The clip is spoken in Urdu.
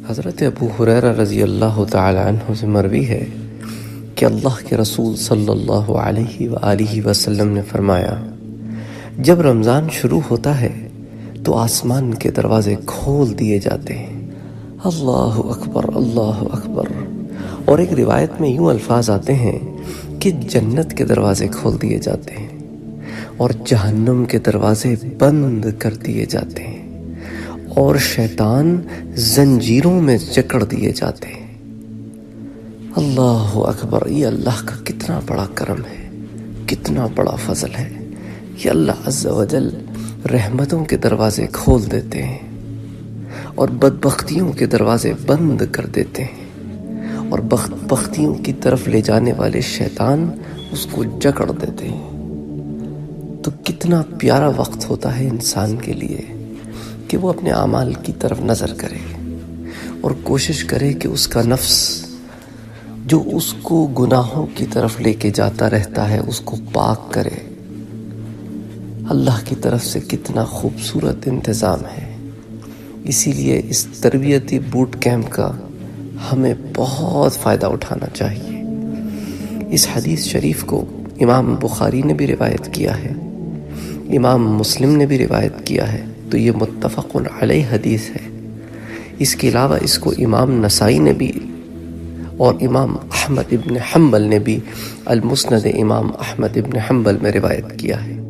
حضرت ابو ہریرہ رضی اللہ تعالی عنہ سے مروی ہے کہ اللہ کے رسول صلی اللہ علیہ وآلہ وسلم نے فرمایا، جب رمضان شروع ہوتا ہے تو آسمان کے دروازے کھول دیے جاتے ہیں۔ اللہ اکبر، اللہ اکبر۔ اور ایک روایت میں یوں الفاظ آتے ہیں کہ جنت کے دروازے کھول دیے جاتے ہیں اور جہنم کے دروازے بند کر دیے جاتے ہیں اور شیطان زنجیروں میں جکڑ دیے جاتے ہیں۔ اللہ اکبر، یہ اللہ کا کتنا بڑا کرم ہے، کتنا بڑا فضل ہے کہ اللہ عز و جل رحمتوں کے دروازے کھول دیتے ہیں اور بدبختیوں کے دروازے بند کر دیتے ہیں اور بدبختیوں کی طرف لے جانے والے شیطان اس کو جکڑ دیتے ہیں۔ تو کتنا پیارا وقت ہوتا ہے انسان کے لیے کہ وہ اپنے اعمال کی طرف نظر کرے اور کوشش کرے کہ اس کا نفس جو اس کو گناہوں کی طرف لے کے جاتا رہتا ہے اس کو پاک کرے۔ اللہ کی طرف سے کتنا خوبصورت انتظام ہے۔ اسی لیے اس تربیتی بوٹ کیمپ کا ہمیں بہت فائدہ اٹھانا چاہیے۔ اس حدیث شریف کو امام بخاری نے بھی روایت کیا ہے، امام مسلم نے بھی روایت کیا ہے، تو یہ متفق علیہ حدیث ہے۔ اس کے علاوہ اس کو امام نسائی نے بھی اور امام احمد ابن حنبل نے بھی المسند امام احمد ابن حنبل میں روایت کیا ہے۔